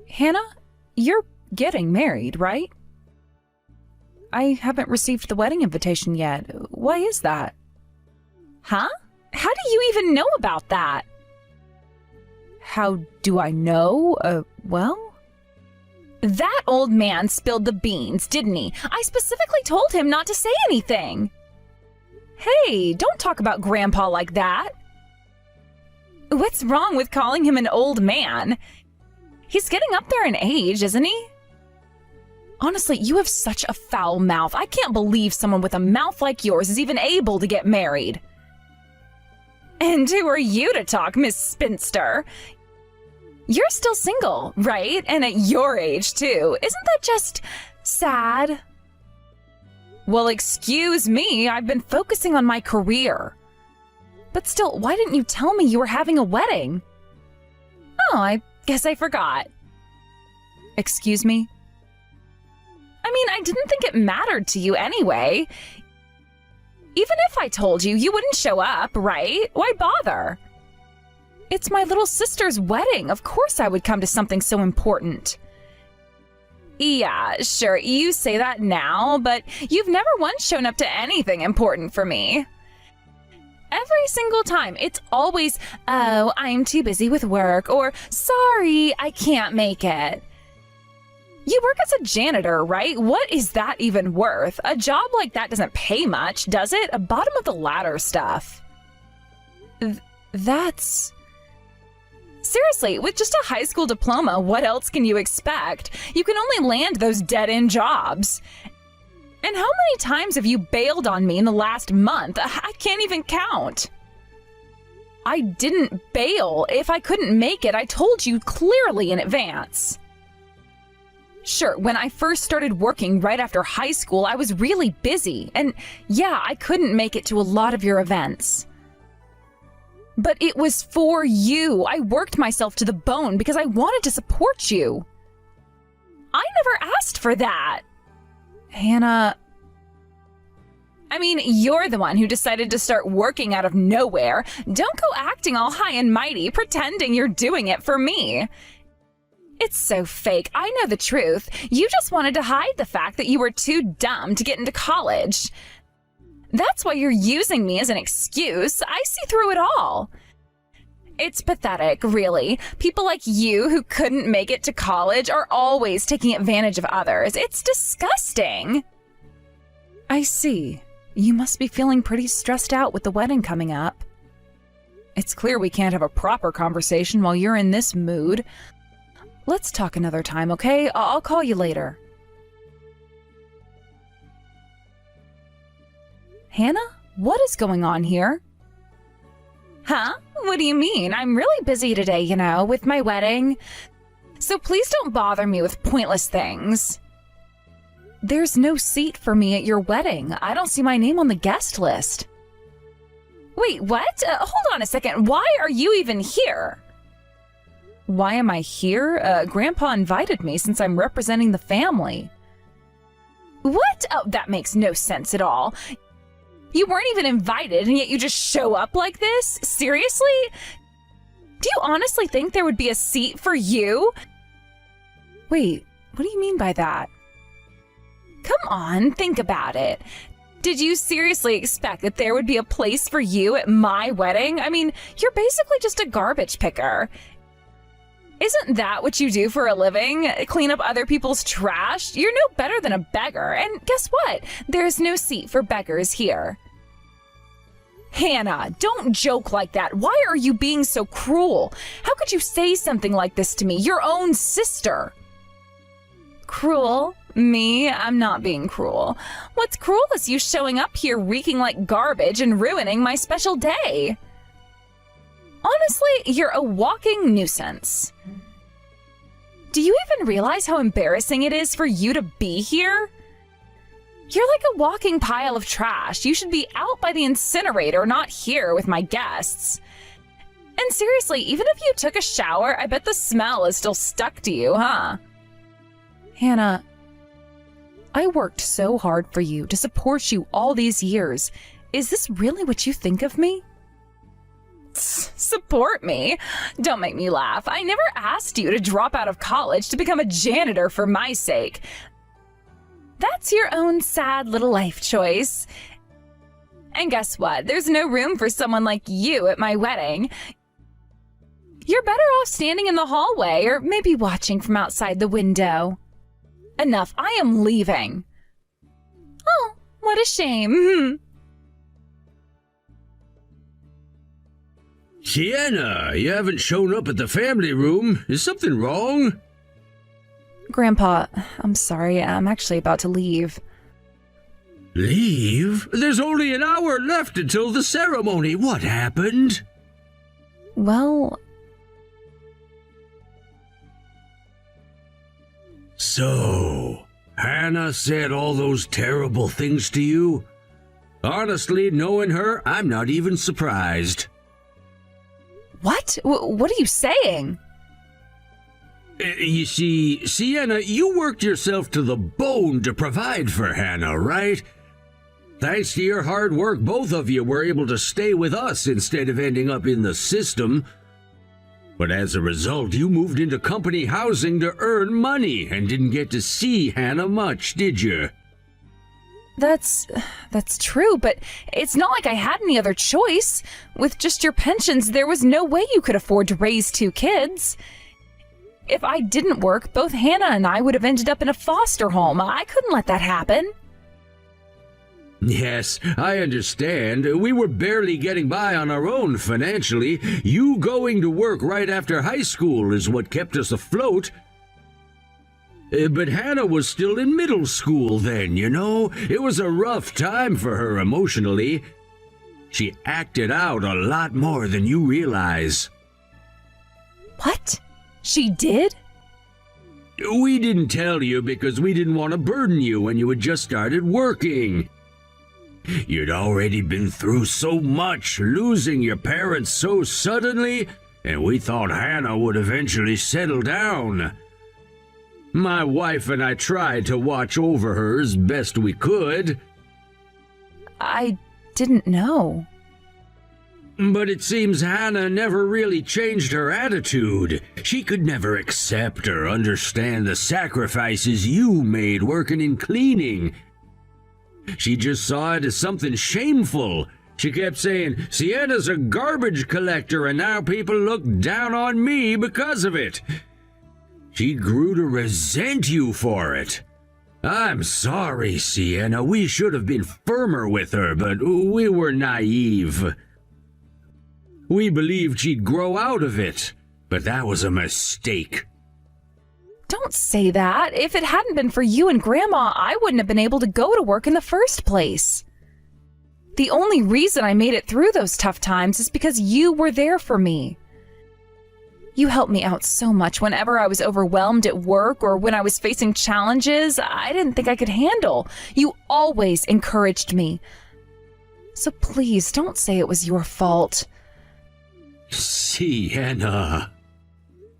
Hannah, you're getting married, right? I haven't received the wedding invitation yet. Why is that? Huh? How do you even know about that? How do I know? Well? That old man spilled the beans, didn't he? I specifically told him not to say anything. Hey, don't talk about Grandpa like that. What's wrong with calling him an old man? He's getting up there in age, isn't he? Honestly, you have such a foul mouth. I can't believe someone with a mouth like yours is even able to get married. And who are you to talk, Miss Spinster? You're still single, right? And at your age, too. Isn't that just sad? Well, excuse me, I've been focusing on my career. But still, why didn't you tell me you were having a wedding? Oh, I guess I forgot. Excuse me? I mean, I didn't think it mattered to you anyway. Even if I told you, you wouldn't show up, right? Why bother? It's my little sister's wedding. Of course I would come to something so important. Yeah, sure, you say that now, but you've never once shown up to anything important for me. Every single time, it's always, oh, I'm too busy with work, or sorry, I can't make it. You work as a janitor, right? What is that even worth? A job like that doesn't pay much, does it? A bottom of the ladder stuff. That's... Seriously, with just a high school diploma, what else can you expect? You can only land those dead-end jobs. And how many times have you bailed on me in the last month? I can't even count. I didn't bail. If I couldn't make it, I told you clearly in advance. Sure, when I first started working right after high school, I was really busy. And yeah, I couldn't make it to a lot of your events. But it was for you. I worked myself to the bone because I wanted to support you. I never asked for that. Hannah... I mean, you're the one who decided to start working out of nowhere. Don't go acting all high and mighty, pretending you're doing it for me. It's so fake. I know the truth. You just wanted to hide the fact that you were too dumb to get into college. That's why you're using me as an excuse. I see through it all. It's pathetic, really. People like you who couldn't make it to college are always taking advantage of others. It's disgusting. I see. You must be feeling pretty stressed out with the wedding coming up. It's clear we can't have a proper conversation while you're in this mood. Let's talk another time, okay? I'll call you later. Hannah, what is going on here? Huh? What do you mean? I'm really busy today, you know, with my wedding. So please don't bother me with pointless things. There's no seat for me at your wedding. I don't see my name on the guest list. Wait, what? Hold on a second. Why are you even here? Why am I here? Grandpa invited me since I'm representing the family. What? Oh, that makes no sense at all. You weren't even invited, and yet you just show up like this? Seriously? Do you honestly think there would be a seat for you? Wait, what do you mean by that? Come on, think about it. Did you seriously expect that there would be a place for you at my wedding? I mean, you're basically just a garbage picker. Isn't that what you do for a living? Clean up other people's trash? You're no better than a beggar. And guess what? There's no seat for beggars here. Hannah, don't joke like that. Why are you being so cruel? How could you say something like this to me, your own sister? Cruel? Me? I'm not being cruel. What's cruel is you showing up here reeking like garbage and ruining my special day. Honestly, you're a walking nuisance. Do you even realize how embarrassing it is for you to be here? You're like a walking pile of trash. You should be out by the incinerator, not here with my guests. And seriously, even if you took a shower, I bet the smell is still stuck to you, huh? Hannah, I worked so hard for you to support you all these years. Is this really what you think of me? Support me? Don't make me laugh. I never asked you to drop out of college to become a janitor for my sake. That's your own sad little life choice. And guess what? There's no room for someone like you at my wedding. You're better off standing in the hallway or maybe watching from outside the window. Enough. I am leaving. Oh, what a shame. Sienna, you haven't shown up at the family room. Is something wrong? Grandpa, I'm sorry. I'm actually about to leave. Leave? There's only an hour left until the ceremony. What happened? Well... So, Hannah said all those terrible things to you? Honestly, knowing her, I'm not even surprised. What? What are you saying? You see, Sienna, you worked yourself to the bone to provide for Hannah, right? Thanks to your hard work, both of you were able to stay with us instead of ending up in the system. But as a result, you moved into company housing to earn money and didn't get to see Hannah much, did you? That's true, but it's not like I had any other choice. With just your pensions, there was no way you could afford to raise 2 kids. If I didn't work, both Hannah and I would have ended up in a foster home. I couldn't let that happen. Yes, I understand. We were barely getting by on our own financially. You going to work right after high school is what kept us afloat. But Hannah was still in middle school then, you know. It was a rough time for her emotionally. She acted out a lot more than you realize. What? She did? We didn't tell you because we didn't want to burden you when you had just started working. You'd already been through so much, losing your parents so suddenly, and we thought Hannah would eventually settle down. My wife and I tried to watch over her as best we could. I didn't know. But it seems Hannah never really changed her attitude. She could never accept or understand the sacrifices you made working in cleaning. She just saw it as something shameful. She kept saying, Sienna's a garbage collector and now people look down on me because of it. She grew to resent you for it. I'm sorry, Sienna. We should have been firmer with her, but we were naive. We believed she'd grow out of it, but that was a mistake. Don't say that. If it hadn't been for you and Grandma, I wouldn't have been able to go to work in the first place. The only reason I made it through those tough times is because you were there for me. You helped me out so much whenever I was overwhelmed at work or when I was facing challenges I didn't think I could handle. You always encouraged me. So please don't say it was your fault. Sienna.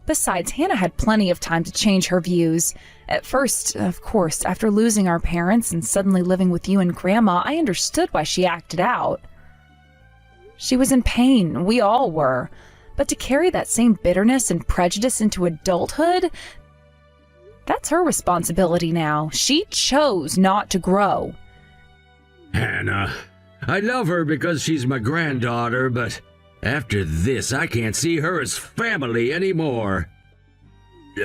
Besides, Hannah had plenty of time to change her views. At first, of course, after losing our parents and suddenly living with you and Grandma, I understood why she acted out. She was in pain, we all were. But to carry that same bitterness and prejudice into adulthood, that's her responsibility now. She chose not to grow. Hannah, I love her because she's my granddaughter, but after this, I can't see her as family anymore.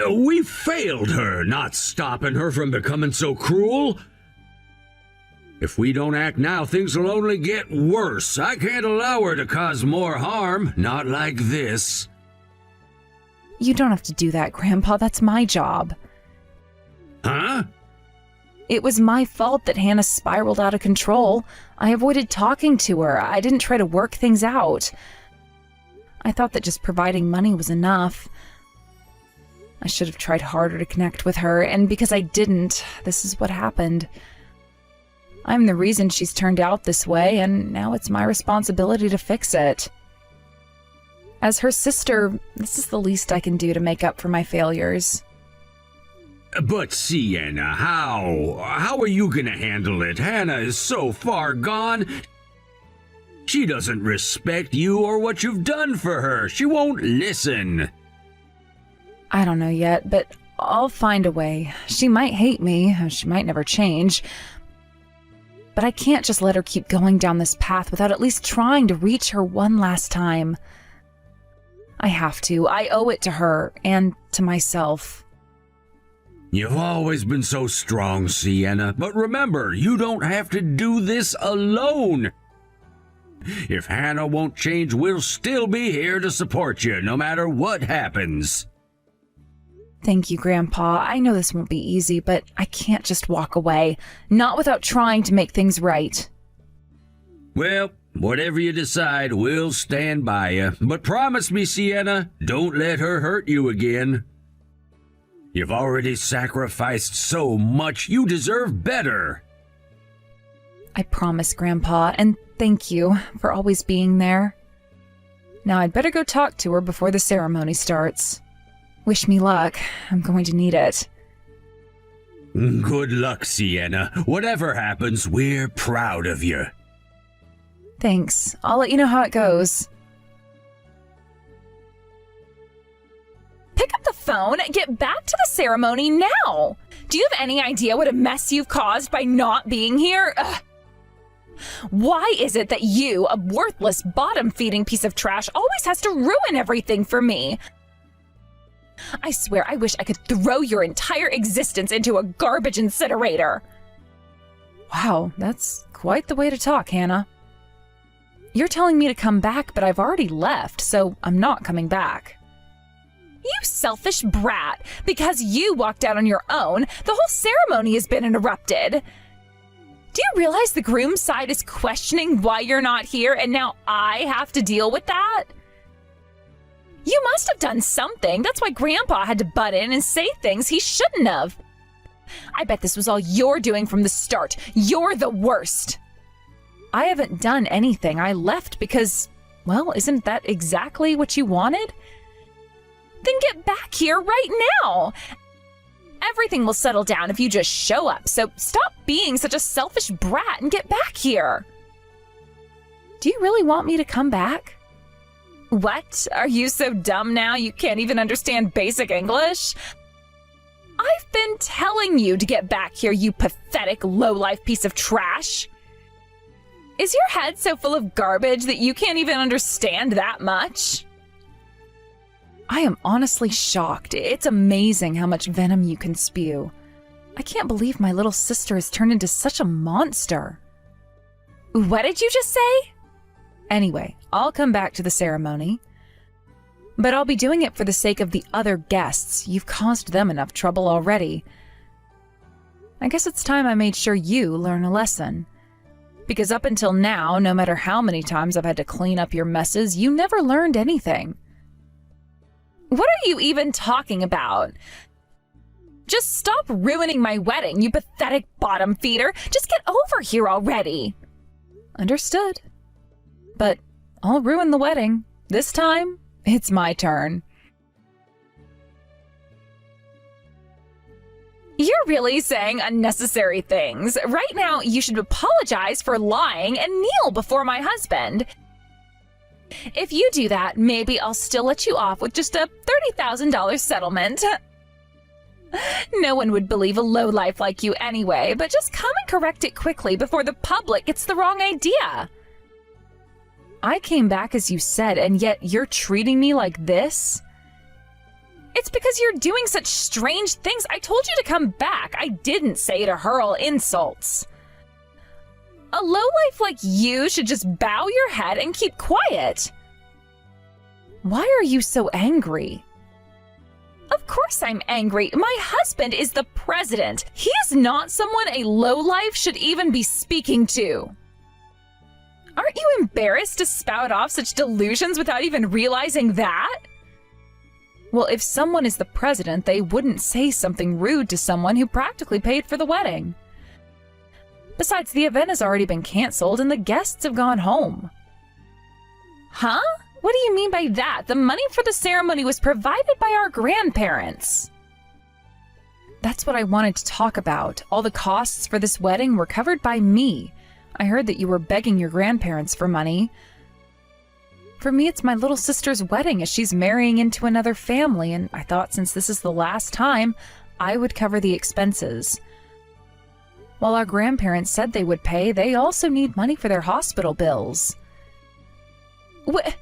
We failed her, not stopping her from becoming so cruel. If we don't act now, things will only get worse. I can't allow her to cause more harm, not like this. You don't have to do that, Grandpa. That's my job. Huh? It was my fault that Hannah spiraled out of control. I avoided talking to her. I didn't try to work things out. I thought that just providing money was enough. I should have tried harder to connect with her, and because I didn't, this is what happened. I'm the reason she's turned out this way, and now it's my responsibility to fix it. As her sister, this is the least I can do to make up for my failures. But Sienna, how are you gonna handle it? Hannah is so far gone. She doesn't respect you or what you've done for her. She won't listen. I don't know yet, but I'll find a way. She might hate me, she might never change. But I can't just let her keep going down this path without at least trying to reach her one last time. I have to. I owe it to her and to myself. You've always been so strong, Sienna, but remember, you don't have to do this alone. If Hannah won't change, we'll still be here to support you, no matter what happens. Thank you, Grandpa. I know this won't be easy, but I can't just walk away, not without trying to make things right. Well, whatever you decide, we'll stand by you. But promise me, Sienna, don't let her hurt you again. You've already sacrificed so much, you deserve better. I promise, Grandpa, and thank you for always being there. Now I'd better go talk to her before the ceremony starts. Wish me luck. I'm going to need it. Good luck, Sienna. Whatever happens, we're proud of you. Thanks. I'll let you know how it goes. Pick up the phone and get back to the ceremony now. Do you have any idea what a mess you've caused by not being here? Ugh. Why is it that you, a worthless, bottom-feeding piece of trash, always has to ruin everything for me? I swear I wish I could throw your entire existence into a garbage incinerator. Wow, that's quite the way to talk, Hannah. You're telling me to come back, but I've already left, so I'm not coming back. You selfish brat! Because you walked out on your own, the whole ceremony has been interrupted. Do you realize the groom's side is questioning why you're not here, and now I have to deal with that? You must have done something. That's why Grandpa had to butt in and say things he shouldn't have. I bet this was all you're doing from the start. You're the worst. I haven't done anything. I left because, well, isn't that exactly what you wanted? Then get back here right now. Everything will settle down if you just show up, so stop being such a selfish brat and get back here. Do you really want me to come back? What? Are you so dumb now you can't even understand basic English? I've been telling you to get back here, you pathetic, low-life piece of trash. Is your head so full of garbage that you can't even understand that much? I am honestly shocked. It's amazing how much venom you can spew. I can't believe my little sister has turned into such a monster. What did you just say? Anyway, I'll come back to the ceremony. But I'll be doing it for the sake of the other guests. You've caused them enough trouble already. I guess it's time I made sure you learn a lesson. Because up until now, no matter how many times I've had to clean up your messes, you never learned anything. What are you even talking about? Just stop ruining my wedding, you pathetic bottom feeder. Just get over here already. Understood. But I'll ruin the wedding. This time, it's my turn. You're really saying unnecessary things. Right now, you should apologize for lying and kneel before my husband. If you do that, maybe I'll still let you off with just a $30,000 settlement. No one would believe a lowlife like you anyway, but just come and correct it quickly before the public gets the wrong idea. I came back as you said, and yet you're treating me like this? It's because you're doing such strange things. I told you to come back. I didn't say to hurl insults. A lowlife like you should just bow your head and keep quiet. Why are you so angry? Of course I'm angry. My husband is the president. He is not someone a lowlife should even be speaking to. Aren't you embarrassed to spout off such delusions without even realizing that? Well, if someone is the president, they wouldn't say something rude to someone who practically paid for the wedding. Besides, the event has already been canceled and the guests have gone home. Huh? What do you mean by that? The money for the ceremony was provided by our grandparents. That's what I wanted to talk about. All the costs for this wedding were covered by me. I heard that you were begging your grandparents for money. For me, it's my little sister's wedding as she's marrying into another family, and I thought since this is the last time, I would cover the expenses. While our grandparents said they would pay, they also need money for their hospital bills. Why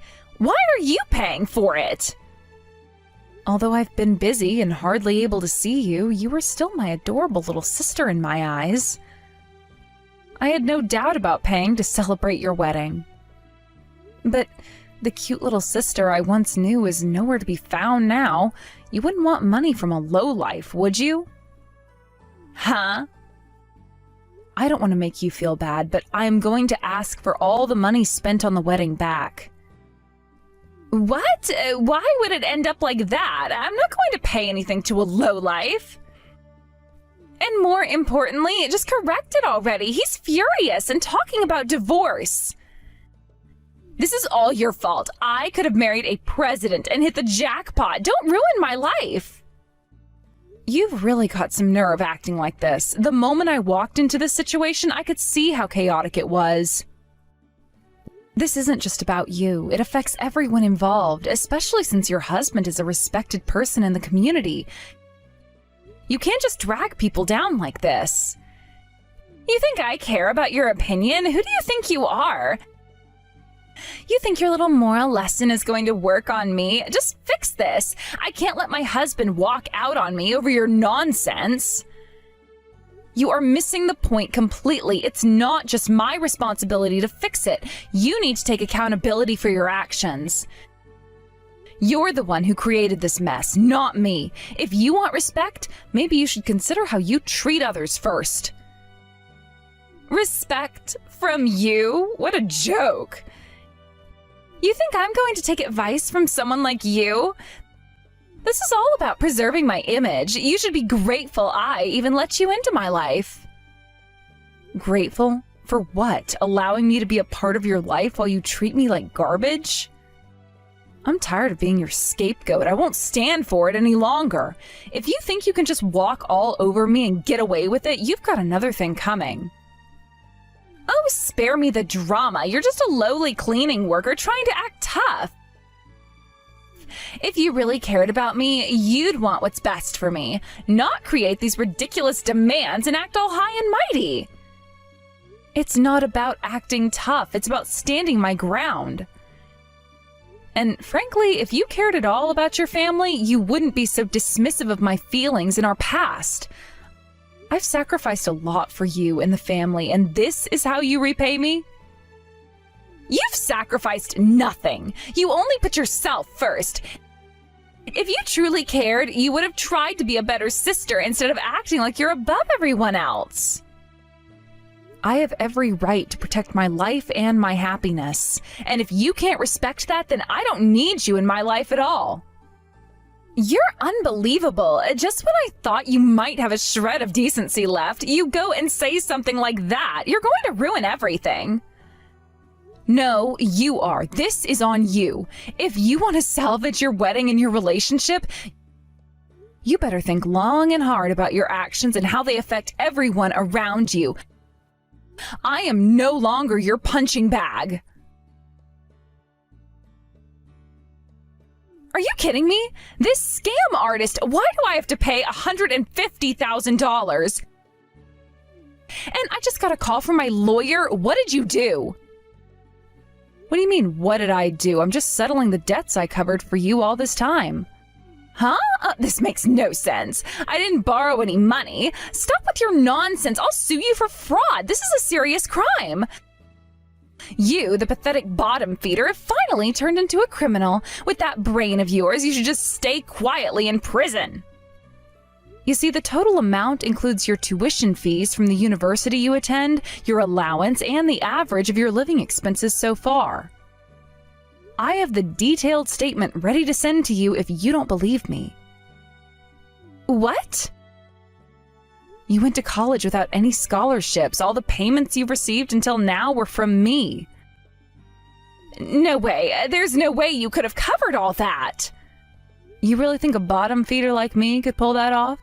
are you paying for it? Although I've been busy and hardly able to see you, you are still my adorable little sister in my eyes. I had no doubt about paying to celebrate your wedding. But the cute little sister I once knew is nowhere to be found now. You wouldn't want money from a lowlife, would you? Huh? I don't want to make you feel bad, but I am going to ask for all the money spent on the wedding back. What? Why would it end up like that? I'm not going to pay anything to a lowlife. And more importantly, just correct it already. He's furious and talking about divorce. This is all your fault. I could have married a president and hit the jackpot. Don't ruin my life. You've really got some nerve acting like this. The moment I walked into this situation, I could see how chaotic it was. This isn't just about you. It affects everyone involved, especially since your husband is a respected person in the community. You can't just drag people down like this. You think I care about your opinion? Who do you think you are? You think your little moral lesson is going to work on me? Just fix this. I can't let my husband walk out on me over your nonsense. You are missing the point completely. It's not just my responsibility to fix it. You need to take accountability for your actions. You're the one who created this mess, not me. If you want respect, maybe you should consider how you treat others first. Respect from you? What a joke. You think I'm going to take advice from someone like you? This is all about preserving my image. You should be grateful I even let you into my life. Grateful? For what? Allowing me to be a part of your life while you treat me like garbage? I'm tired of being your scapegoat. I won't stand for it any longer. If you think you can just walk all over me and get away with it, you've got another thing coming. Oh, spare me the drama. You're just a lowly cleaning worker trying to act tough. If you really cared about me, you'd want what's best for me, not create these ridiculous demands and act all high and mighty. It's not about acting tough. It's about standing my ground. And frankly, if you cared at all about your family, you wouldn't be so dismissive of my feelings in our past. I've sacrificed a lot for you and the family, and this is how you repay me? You've sacrificed nothing. You only put yourself first. If you truly cared, you would have tried to be a better sister instead of acting like you're above everyone else. I have every right to protect my life and my happiness. And if you can't respect that, then I don't need you in my life at all. You're unbelievable. Just when I thought you might have a shred of decency left, you go and say something like that. You're going to ruin everything. No, you are. This is on you. If you want to salvage your wedding and your relationship, you better think long and hard about your actions and how they affect everyone around you. I am no longer your punching bag. Are you kidding me? This scam artist, why do I have to pay $150,000? And I just got a call from my lawyer. What did you do? What do you mean, what did I do? I'm just settling the debts I covered for you all this time. Huh? This makes no sense. I didn't borrow any money. Stop with your nonsense. I'll sue you for fraud. This is a serious crime. You, the pathetic bottom feeder, have finally turned into a criminal. With that brain of yours, you should just stay quietly in prison. You see, the total amount includes your tuition fees from the university you attend, your allowance, and the average of your living expenses so far. I have the detailed statement ready to send to you if you don't believe me. What? You went to college without any scholarships. All the payments you've received until now were from me. No way. There's no way you could have covered all that. You really think a bottom feeder like me could pull that off?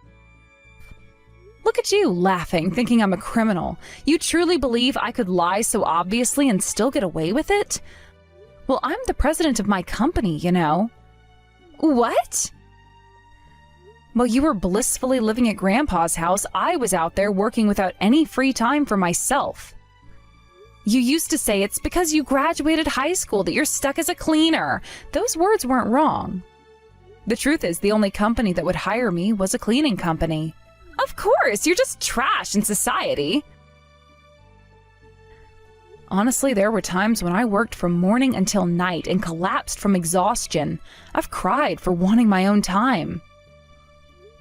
Look at you, laughing, thinking I'm a criminal. You truly believe I could lie so obviously and still get away with it? Well, I'm the president of my company, you know. What? While you were blissfully living at Grandpa's house, I was out there working without any free time for myself. You used to say it's because you graduated high school that you're stuck as a cleaner. Those words weren't wrong. The truth is, the only company that would hire me was a cleaning company. Of course, you're just trash in society. Honestly, there were times when I worked from morning until night and collapsed from exhaustion. I've cried for wanting my own time.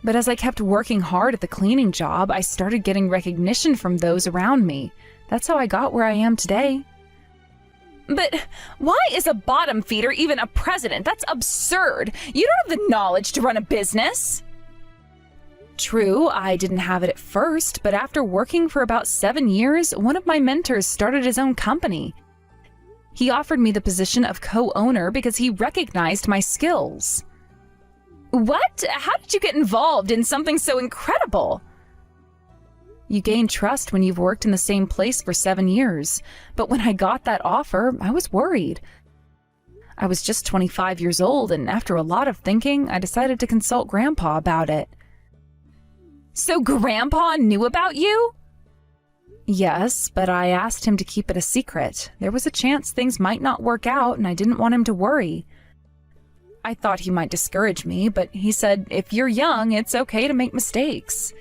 But as I kept working hard at the cleaning job, I started getting recognition from those around me. That's how I got where I am today. But why is a bottom feeder even a president? That's absurd. You don't have the knowledge to run a business. True, I didn't have it at first, but after working for about 7 years, one of my mentors started his own company. He offered me the position of co-owner because he recognized my skills. What? How did you get involved in something so incredible? You gain trust when you've worked in the same place for 7 years, but when I got that offer, I was worried. I was just 25 years old, and after a lot of thinking, I decided to consult Grandpa about it. So Grandpa knew about you? Yes, but I asked him to keep it a secret. There was a chance things might not work out, and I didn't want him to worry. I thought he might discourage me, but he said, if you're young, it's okay to make mistakes.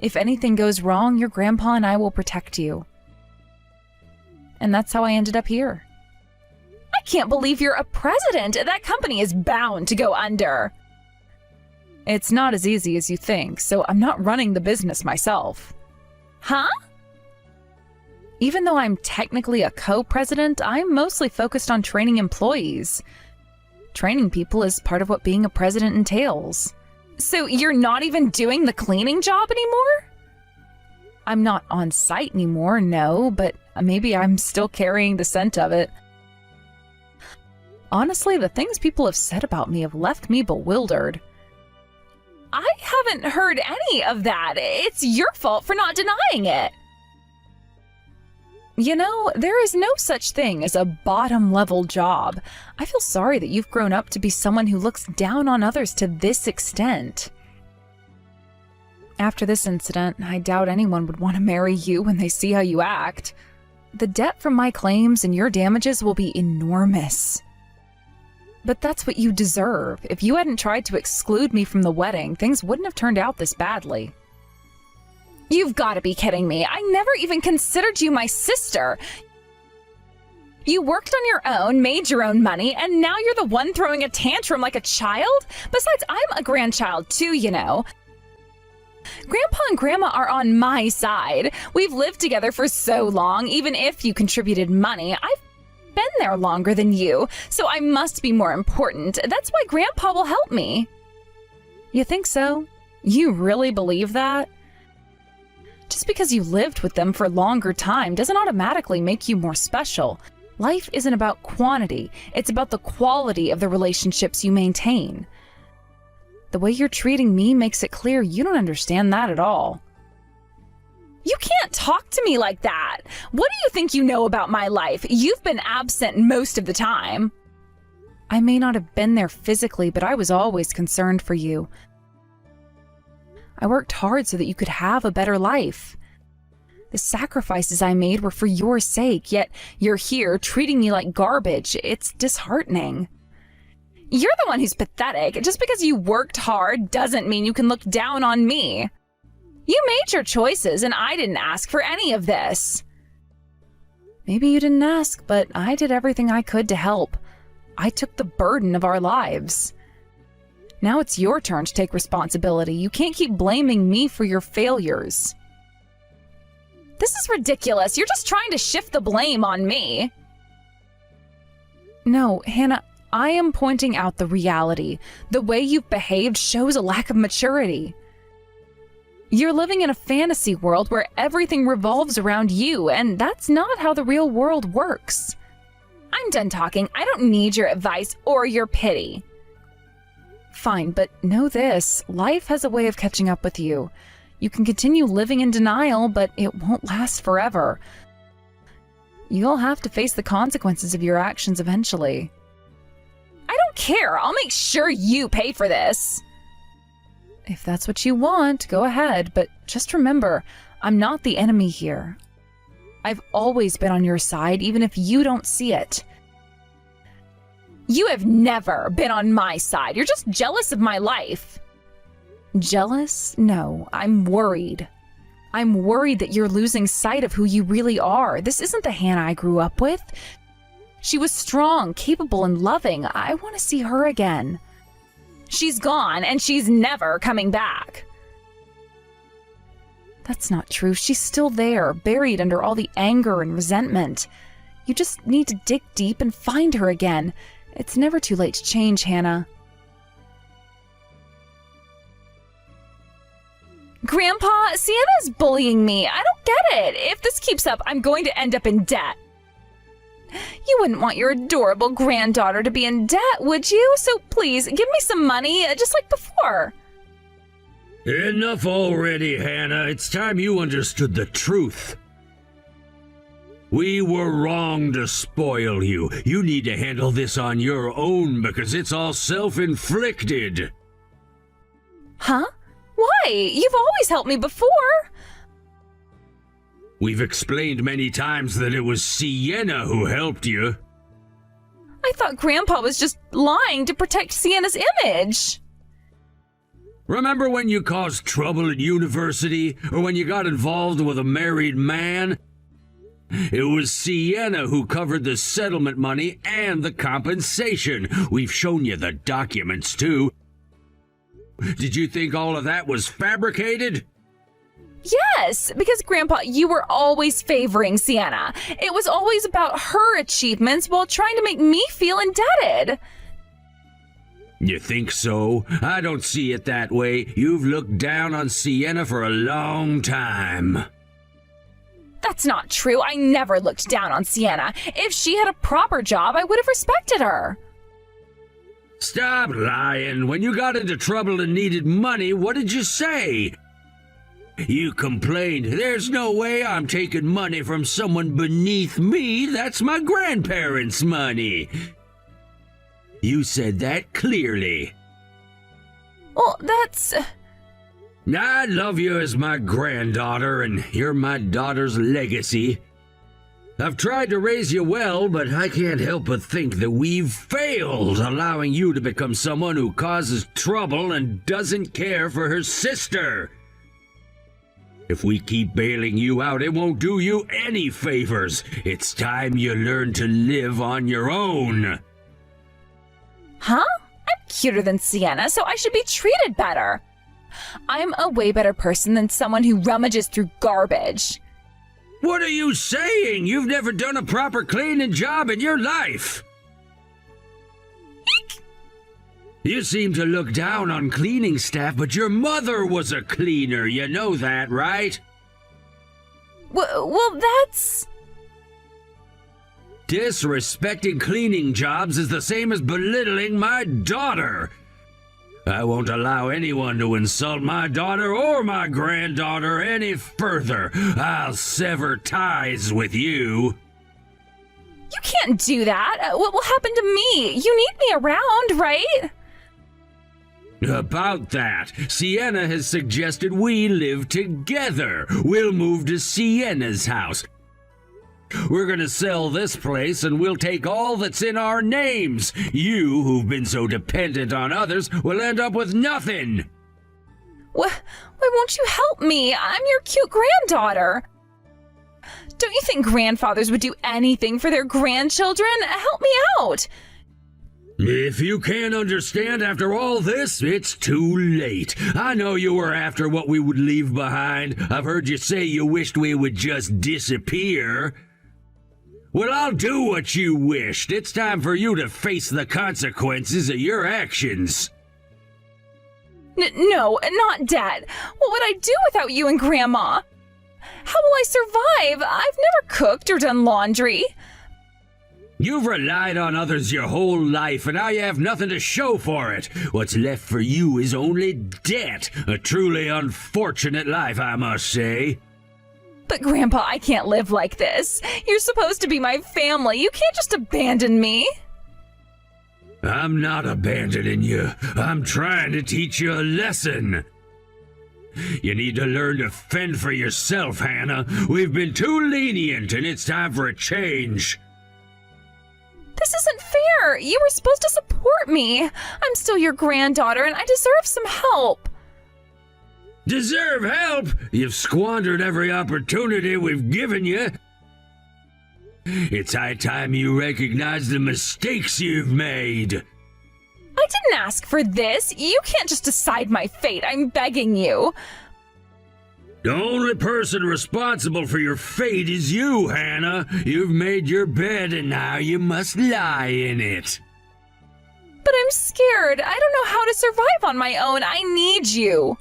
If anything goes wrong, your grandpa and I will protect you. And that's how I ended up here. I can't believe you're a president. That company is bound to go under. It's not as easy as you think, so I'm not running the business myself. Huh? Even though I'm technically a co-president, I'm mostly focused on training employees. Training people is part of what being a president entails. So you're not even doing the cleaning job anymore? I'm not on site anymore, no, but maybe I'm still carrying the scent of it. Honestly, the things people have said about me have left me bewildered. I haven't heard any of that. It's your fault for not denying it. You know, there is no such thing as a bottom-level job. I feel sorry that you've grown up to be someone who looks down on others to this extent. After this incident, I doubt anyone would want to marry you when they see how you act. The debt from my claims and your damages will be enormous. But that's what you deserve. If you hadn't tried to exclude me from the wedding, things wouldn't have turned out this badly. You've got to be kidding me. I never even considered you my sister. You worked on your own, made your own money, and now you're the one throwing a tantrum like a child? Besides, I'm a grandchild too, you know. Grandpa and Grandma are on my side. We've lived together for so long, even if you contributed money. I've been there longer than you, so I must be more important. That's why Grandpa will help me. You think so? You really believe that? Just because you lived with them for a longer time doesn't automatically make you more special. Life isn't about quantity, it's about the quality of the relationships you maintain. The way you're treating me makes it clear you don't understand that at all. You can't talk to me like that! What do you think you know about my life? You've been absent most of the time. I may not have been there physically, but I was always concerned for you. I worked hard so that you could have a better life. The sacrifices I made were for your sake, yet you're here treating me like garbage. It's disheartening. You're the one who's pathetic. Just because you worked hard doesn't mean you can look down on me. You made your choices, and I didn't ask for any of this. Maybe you didn't ask, but I did everything I could to help. I took the burden of our lives. Now it's your turn to take responsibility. You can't keep blaming me for your failures. This is ridiculous. You're just trying to shift the blame on me. No, Hannah, I am pointing out the reality. The way you've behaved shows a lack of maturity. You're living in a fantasy world where everything revolves around you, and that's not how the real world works. I'm done talking. I don't need your advice or your pity. Fine, but know this, life has a way of catching up with you. You can continue living in denial, but it won't last forever. You'll have to face the consequences of your actions eventually. I don't care. I'll make sure you pay for this. If that's what you want, go ahead, but just remember, I'm not the enemy here. I've always been on your side, even if you don't see it. You have never been on my side. You're just jealous of my life. Jealous? No, I'm worried. I'm worried that you're losing sight of who you really are. This isn't the Hannah I grew up with. She was strong, capable, and loving. I want to see her again. She's gone, and she's never coming back. That's not true. She's still there, buried under all the anger and resentment. You just need to dig deep and find her again. It's never too late to change, Hannah. Grandpa, Sienna's bullying me. I don't get it. If this keeps up, I'm going to end up in debt. You wouldn't want your adorable granddaughter to be in debt, would you? So please, give me some money, just like before. Enough already, Hannah. It's time you understood the truth. We were wrong to spoil you. You need to handle this on your own because it's all self-inflicted. Huh? Why? You've always helped me before. We've explained many times that it was Sienna who helped you. I thought Grandpa was just lying to protect Sienna's image. Remember when you caused trouble at university, or when you got involved with a married man? It was Sienna who covered the settlement money and the compensation. We've shown you the documents, too. Did you think all of that was fabricated? Yes, because Grandpa, you were always favoring Sienna. It was always about her achievements while trying to make me feel indebted. You think so? I don't see it that way. You've looked down on Sienna for a long time. That's not true. I never looked down on Sienna. If she had a proper job, I would have respected her. Stop lying. When you got into trouble and needed money, what did you say? You complained, there's no way I'm taking money from someone beneath me. That's my grandparents' money. You said that clearly. Well, that's... I love you as my granddaughter, and you're my daughter's legacy. I've tried to raise you well, but I can't help but think that we've failed, allowing you to become someone who causes trouble and doesn't care for her sister. If we keep bailing you out, it won't do you any favors. It's time you learn to live on your own. Huh? I'm cuter than Sienna, so I should be treated better. I'm a way better person than someone who rummages through garbage. What are you saying? You've never done a proper cleaning job in your life. Eek! You seem to look down on cleaning staff, but your mother was a cleaner. You know that, right? Well, that's... Disrespecting cleaning jobs is the same as belittling my daughter. I won't allow anyone to insult my daughter or my granddaughter any further. I'll sever ties with you. You can't do that. What will happen to me? You need me around, right? About that, Sienna has suggested we live together. We'll move to Sienna's house. We're gonna sell this place and we'll take all that's in our names. You, who've been so dependent on others, will end up with nothing. Why won't you help me? I'm your cute granddaughter. Don't you think grandfathers would do anything for their grandchildren? Help me out. If you can't understand after all this, it's too late. I know you were after what we would leave behind. I've heard you say you wished we would just disappear. Well, I'll do what you wished. It's time for you to face the consequences of your actions. No, not Dad. What would I do without you and Grandma? How will I survive? I've never cooked or done laundry. You've relied on others your whole life, and now you have nothing to show for it. What's left for you is only debt. A truly unfortunate life, I must say. But Grandpa, I can't live like this. You're supposed to be my family. You can't just abandon me. I'm not abandoning you. I'm trying to teach you a lesson. You need to learn to fend for yourself, Hannah. We've been too lenient, and it's time for a change. This isn't fair. You were supposed to support me. I'm still your granddaughter, and I deserve some help. Deserve help? You've squandered every opportunity we've given you. It's high time you recognize the mistakes you've made. I didn't ask for this. You can't just decide my fate. I'm begging you. The only person responsible for your fate is you, Hannah. You've made your bed and now you must lie in it. But I'm scared. I don't know how to survive on my own. I need you.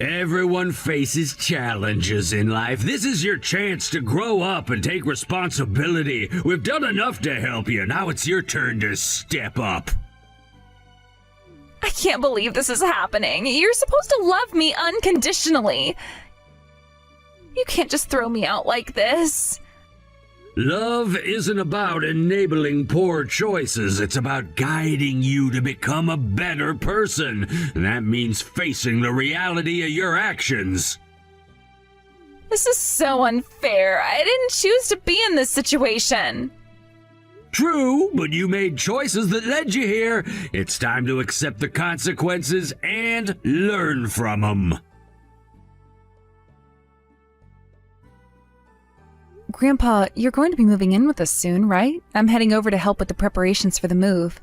Everyone faces challenges in life. This is your chance to grow up and take responsibility. We've done enough to help you. Now it's your turn to step up. I can't believe this is happening. You're supposed to love me unconditionally. You can't just throw me out like this. Love isn't about enabling poor choices. It's about guiding you to become a better person. And that means facing the reality of your actions. This is so unfair. I didn't choose to be in this situation. True, but you made choices that led you here. It's time to accept the consequences and learn from them. Grandpa, you're going to be moving in with us soon, right? I'm heading over to help with the preparations for the move.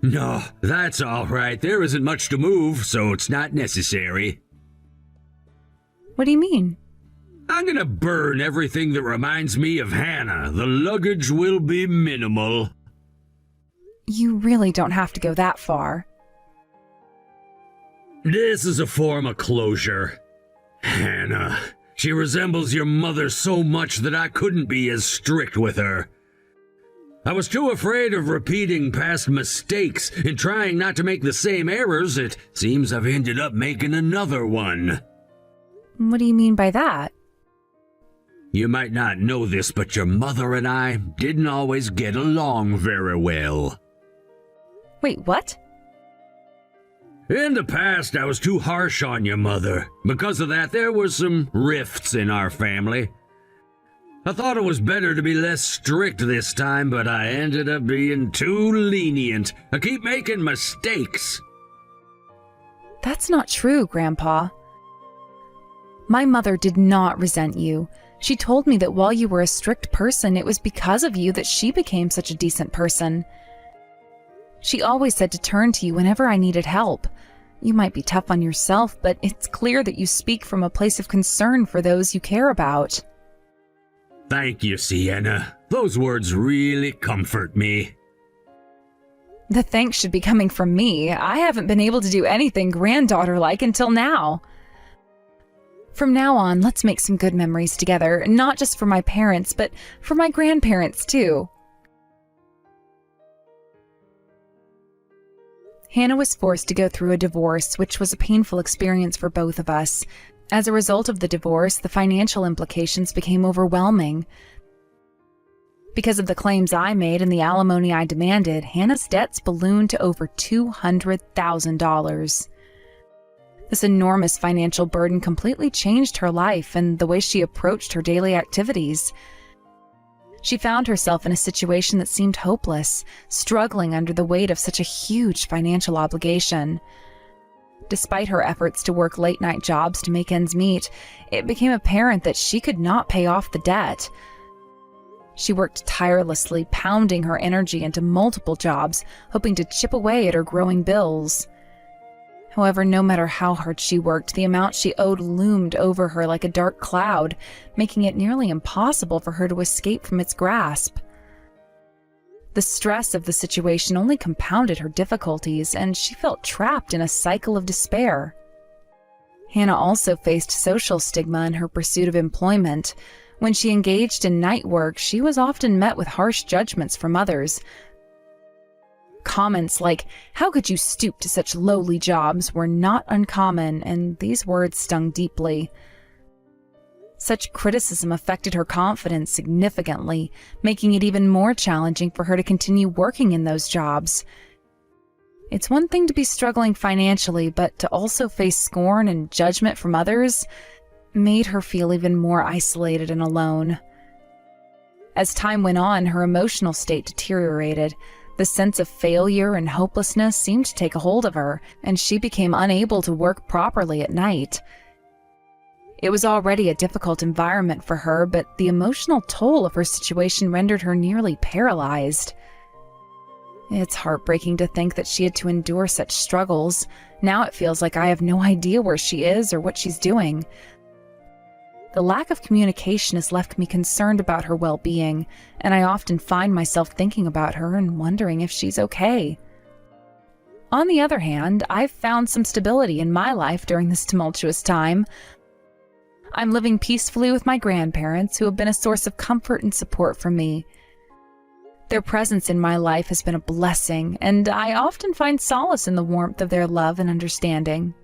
No, that's all right. There isn't much to move, so it's not necessary. What do you mean? I'm gonna burn everything that reminds me of Hannah. The luggage will be minimal. You really don't have to go that far. This is a form of closure. Hannah, she resembles your mother so much that I couldn't be as strict with her. I was too afraid of repeating past mistakes and trying not to make the same errors. It seems I've ended up making another one. What do you mean by that? You might not know this, but your mother and I didn't always get along very well. Wait, what? In the past, I was too harsh on your mother. Because of that, there were some rifts in our family. I thought it was better to be less strict this time, but I ended up being too lenient. I keep making mistakes. That's not true, Grandpa. My mother did not resent you. She told me that while you were a strict person, it was because of you that she became such a decent person. She always said to turn to you whenever I needed help. You might be tough on yourself, but it's clear that you speak from a place of concern for those you care about. Thank you, Sienna. Those words really comfort me. The thanks should be coming from me. I haven't been able to do anything granddaughter-like until now. From now on, let's make some good memories together, not just for my parents, but for my grandparents, too. Hannah was forced to go through a divorce, which was a painful experience for both of us. As a result of the divorce, the financial implications became overwhelming. Because of the claims I made and the alimony I demanded, Hannah's debts ballooned to over $200,000. This enormous financial burden completely changed her life and the way she approached her daily activities. She found herself in a situation that seemed hopeless, struggling under the weight of such a huge financial obligation. Despite her efforts to work late-night jobs to make ends meet, it became apparent that she could not pay off the debt. She worked tirelessly, pounding her energy into multiple jobs, hoping to chip away at her growing bills. However, no matter how hard she worked, the amount she owed loomed over her like a dark cloud, making it nearly impossible for her to escape from its grasp. The stress of the situation only compounded her difficulties, and she felt trapped in a cycle of despair. Hannah also faced social stigma in her pursuit of employment. When she engaged in night work, she was often met with harsh judgments from others. Comments like, "How could you stoop to such lowly jobs?" were not uncommon, and these words stung deeply. Such criticism affected her confidence significantly, making it even more challenging for her to continue working in those jobs. It's one thing to be struggling financially, but to also face scorn and judgment from others made her feel even more isolated and alone. As time went on, her emotional state deteriorated. The sense of failure and hopelessness seemed to take a hold of her, and she became unable to work properly at night. It was already a difficult environment for her, but the emotional toll of her situation rendered her nearly paralyzed. It's heartbreaking to think that she had to endure such struggles. Now it feels like I have no idea where she is or what she's doing. The lack of communication has left me concerned about her well-being, and I often find myself thinking about her and wondering if she's okay. On the other hand, I've found some stability in my life during this tumultuous time. I'm living peacefully with my grandparents, who have been a source of comfort and support for me. Their presence in my life has been a blessing, and I often find solace in the warmth of their love and understanding.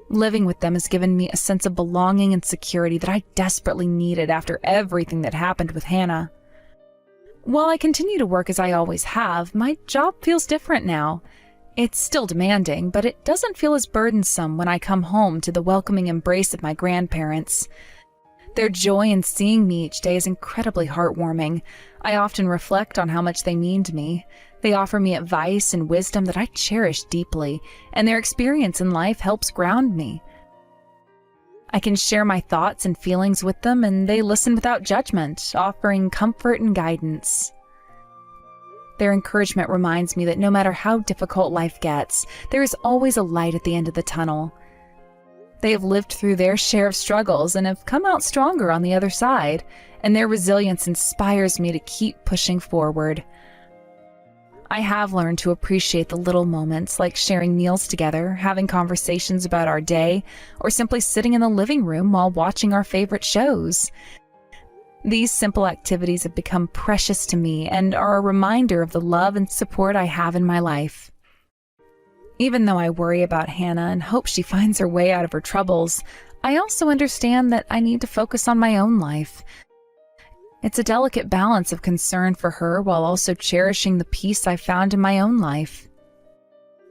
Living with them has given me a sense of belonging and security that I desperately needed after everything that happened with Hannah. While I continue to work as I always have, my job feels different now. It's still demanding, but it doesn't feel as burdensome when I come home to the welcoming embrace of my grandparents. Their joy in seeing me each day is incredibly heartwarming. I often reflect on how much they mean to me. They offer me advice and wisdom that I cherish deeply, and their experience in life helps ground me. I can share my thoughts and feelings with them, and they listen without judgment, offering comfort and guidance. Their encouragement reminds me that no matter how difficult life gets, there is always a light at the end of the tunnel. They have lived through their share of struggles and have come out stronger on the other side, and their resilience inspires me to keep pushing forward. I have learned to appreciate the little moments, like sharing meals together, having conversations about our day, or simply sitting in the living room while watching our favorite shows. These simple activities have become precious to me and are a reminder of the love and support I have in my life. Even though I worry about Hannah and hope she finds her way out of her troubles, I also understand that I need to focus on my own life. It's a delicate balance of concern for her while also cherishing the peace I found in my own life.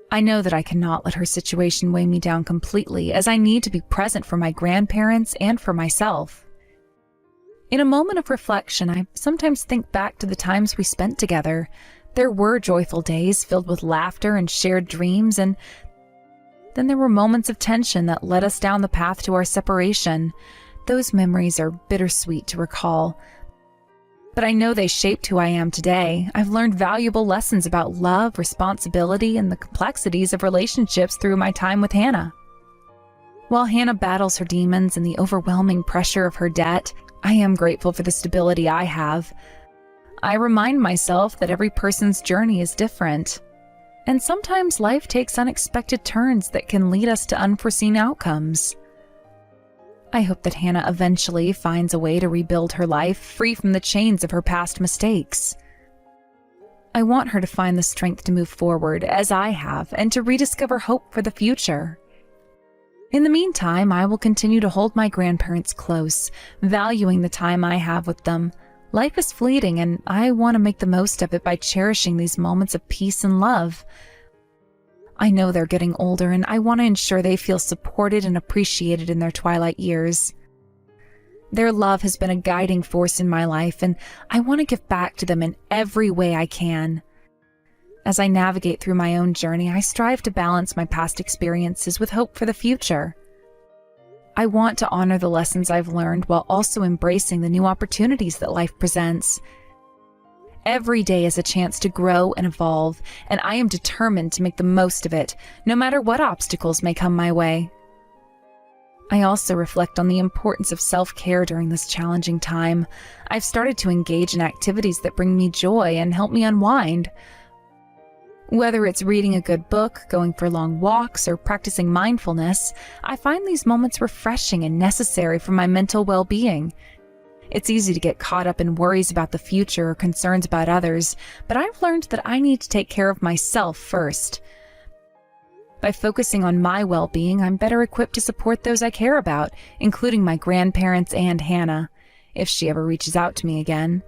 I know that I cannot let her situation weigh me down completely, as I need to be present for my grandparents and for myself. In a moment of reflection, I sometimes think back to the times we spent together. There were joyful days filled with laughter and shared dreams, and then there were moments of tension that led us down the path to our separation. Those memories are bittersweet to recall, but I know they shaped who I am today. I've learned valuable lessons about love, responsibility, and the complexities of relationships through my time with Hannah. While Hannah battles her demons and the overwhelming pressure of her debt, I am grateful for the stability I have. I remind myself that every person's journey is different, and sometimes life takes unexpected turns that can lead us to unforeseen outcomes. I hope that Hannah eventually finds a way to rebuild her life, free from the chains of her past mistakes. I want her to find the strength to move forward, as I have, and to rediscover hope for the future. In the meantime, I will continue to hold my grandparents close, valuing the time I have with them. Life is fleeting, and I want to make the most of it by cherishing these moments of peace and love. I know they're getting older, and I want to ensure they feel supported and appreciated in their twilight years. Their love has been a guiding force in my life, and I want to give back to them in every way I can. As I navigate through my own journey, I strive to balance my past experiences with hope for the future. I want to honor the lessons I've learned while also embracing the new opportunities that life presents. Every day is a chance to grow and evolve, and I am determined to make the most of it, no matter what obstacles may come my way. I also reflect on the importance of self-care during this challenging time. I've started to engage in activities that bring me joy and help me unwind. Whether it's reading a good book, going for long walks, or practicing mindfulness, I find these moments refreshing and necessary for my mental well-being. It's easy to get caught up in worries about the future or concerns about others, but I've learned that I need to take care of myself first. By focusing on my well-being, I'm better equipped to support those I care about, including my grandparents and Hannah, if she ever reaches out to me again.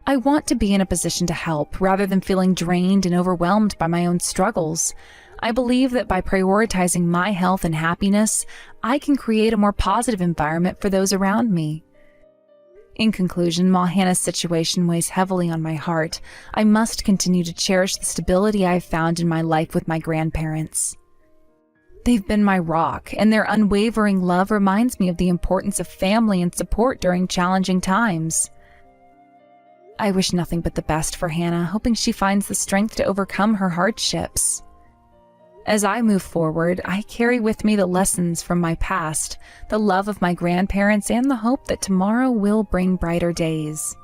I want to be in a position to help, rather than feeling drained and overwhelmed by my own struggles. I believe that by prioritizing my health and happiness, I can create a more positive environment for those around me. In conclusion, while Hannah's situation weighs heavily on my heart, I must continue to cherish the stability I've found in my life with my grandparents. They've been my rock, and their unwavering love reminds me of the importance of family and support during challenging times. I wish nothing but the best for Hannah, hoping she finds the strength to overcome her hardships. As I move forward, I carry with me the lessons from my past, the love of my grandparents, and the hope that tomorrow will bring brighter days.